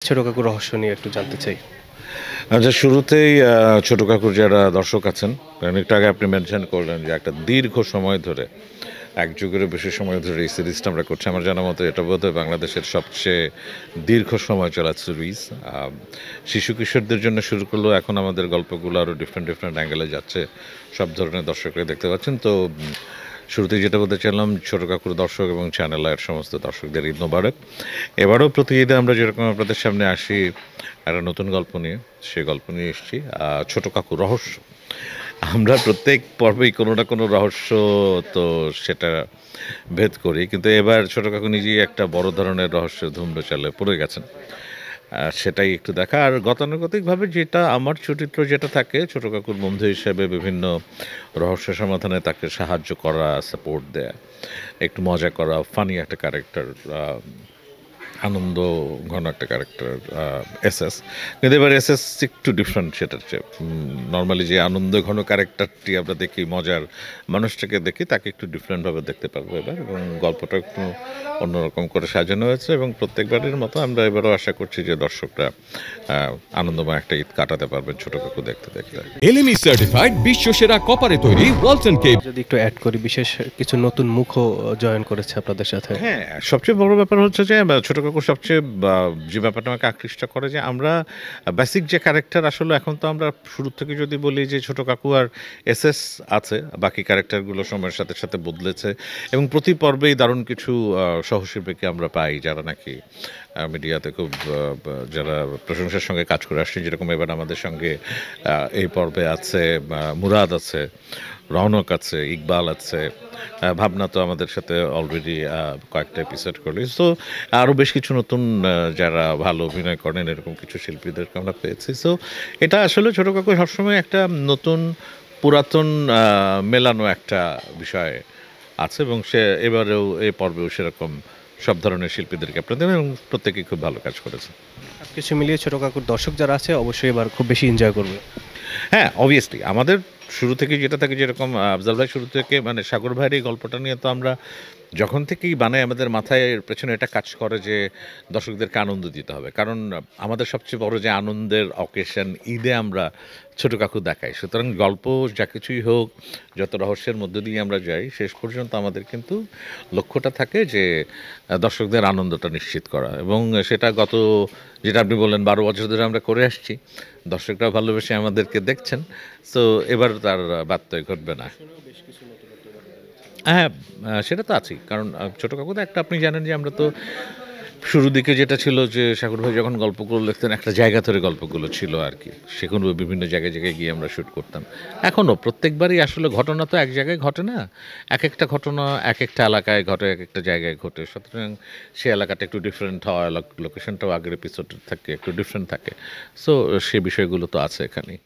ছোট কাকুর রহস্য নিয়ে একটু জানতে চাই। আচ্ছা, শুরুতেই ছোট কাকুর যারা দর্শক আছেন, কারণ একটু আগে আপনি মেনশন করলেন যে একটা দীর্ঘ সময় ধরে, এক যুগেরও বেশি সময় ধরে এই সিরিজটা আমরা করছি। আমার জানা মতো এটা বোধহয় বাংলাদেশের সবচেয়ে দীর্ঘ সময় চলা সিরিজ। শিশু কিশোরদের জন্য শুরু করলেও এখন আমাদের গল্পগুলো আরও ডিফারেন্ট ডিফারেন্ট অ্যাঙ্গেলে যাচ্ছে, সব ধরনের দর্শকরা দেখতে পাচ্ছেন। তো শুরুতেই যেটা বলতে চাইলাম, ছোট কাকুর দর্শক এবং চ্যানেল আয়ের সমস্ত দর্শকদের ঈদ মোবারক। এবারও প্রতি ঈদে আমরা যেরকম আপনাদের সামনে আসি একটা নতুন গল্প নিয়ে, সেই গল্প নিয়ে এসেছি ছোট কাকুর রহস্য। আমরা প্রত্যেক পর্বেই কোনো না কোনো রহস্য তো সেটা ভেদ করি, কিন্তু এবার ছোট কাকু নিজেই একটা বড় ধরনের রহস্যের ধুম্রচালে পড়ে গেছেন। সেটাই একটু দেখা। আর গতানুগতিকভাবে যেটা আমার চরিত্র যেটা থাকে, ছোট কাকুর বন্ধু হিসেবে বিভিন্ন রহস্য সমাধানে তাকে সাহায্য করা, সাপোর্ট দেয়া, একটু মজা করা, ফানি একটা ক্যারেক্টার, আনন্দ ঘন একটা ক্যারেক্টার এসএস। কিন্তু এবার এসএস একটু ডিফারেন্ট সেটার চেয়ে। নর্মালি যে আনন্দ ঘন ক্যারেক্টারটি আমরা দেখি, মজার মানুষটাকে দেখি, তাকে একটু ডিফারেন্টভাবে দেখতে পারবো এবার, এবং গল্পটা একটু অন্যরকম করে সাজানো হয়েছে। এবং প্রত্যেকবারের মতো আমরা এবারও আশা করছি যে দর্শকরা আনন্দময় একটা ঈদ কাটাতে পারবেন ছোট কাকু দেখতে দেখতে। এলএমই সার্টিফাইড বিশ্বসেরা কপারে তৈরি ওয়ালটন কেবল। যদি একটু অ্যাড করি, বিশেষ কিছু নতুন মুখও জয়েন করেছে আপনাদের সাথে। হ্যাঁ, সবচেয়ে বড় ব্যাপার হচ্ছে যে ছোট কাকুর সবচেয়ে যে ব্যাপারটা আমাকে আকৃষ্ট করে, যে আমরা বেসিক যে ক্যারেক্টার আসলে এখন তো আমরা শুরু থেকে যদি বলি যে ছোট কাকু আর এসএস আছে, বাকি ক্যারেক্টারগুলো সময়ের সাথে সাথে বদলেছে, এবং প্রতি পর্বেই দারুণ কিছু সহশিল্পীকে আমরা পাই যারা নাকি মিডিয়াতে খুব যারা প্রশংসার সঙ্গে কাজ করে আসছে। যেরকম এবার আমাদের সঙ্গে এই পর্বে আছে মুরাদ আছে, রৌনক আছে, ইকবাল আছে, ভাবনা তো আমাদের সাথে অলরেডি কয়েকটা এপিসোড করলি। সো আরও বেশ কিছু নতুন যারা ভালো অভিনয় করেন এরকম কিছু শিল্পীদেরকে আমরা পেয়েছি। সো এটা আসলে ছোটো কাকু সবসময় একটা নতুন পুরাতন মেলানো একটা বিষয় আছে, এবং সে এবারেও এই পর্বেও সেরকম সব ধরনের শিল্পীদেরকে আপনাদের, এবং প্রত্যেকেই খুব ভালো কাজ করেছে। সব কিছু মিলিয়ে ছোট কাকুর দর্শক যারা আছে অবশ্যই এবার খুব বেশি এনজয় করবে। হ্যাঁ, অবভিয়াসলি আমাদের শুরু থেকে যেটা থাকে, যেরকম আফজাল ভাই শুরু থেকে, মানে সাগর ভাইয়ের এই গল্পটা নিয়ে তো আমরা যখন থেকেই বানাই, আমাদের মাথায় এর পেছনে এটা কাজ করে যে দর্শকদেরকে আনন্দ দিতে হবে। কারণ আমাদের সবচেয়ে বড় যে আনন্দের অকেশন ঈদে আমরা ছোট কাকু দেখাই। সুতরাং গল্প যা কিছুই হোক, যত রহস্যের মধ্য দিয়ে আমরা যাই, শেষ পর্যন্ত আমাদের কিন্তু লক্ষ্যটা থাকে যে দর্শকদের আনন্দটা নিশ্চিত করা। এবং সেটা গত, যেটা আপনি বললেন, 12 বছর ধরে আমরা করে আসছি, দর্শকরা ভালোবেসে আমাদেরকে দেখছেন। সো এবার তার ব্যত্যয় ঘটবে না। হ্যাঁ, সেটা তো আছেই। কারণ ছোট কাকুতে একটা, আপনি জানেন যে আমরা তো শুরুর দিকে যেটা ছিল যে সাগর ভাই যখন গল্পগুলো লিখতেন, একটা জায়গা ধরে গল্পগুলো ছিল আর কি, সেখানে বিভিন্ন জায়গায় জায়গায় গিয়ে আমরা শ্যুট করতাম। এখনও প্রত্যেকবারই আসলে ঘটনা তো এক জায়গায় ঘটে না, এক একটা ঘটনা এক একটা এলাকায় ঘটে, এক একটা জায়গায় ঘটে। সুতরাং সে এলাকাটা একটু ডিফারেন্ট হয়, লোকেশনটাও আগের এপিসোডের থাকে একটু ডিফারেন্ট থাকে। সো সে বিষয়গুলো তো আছে এখানেই।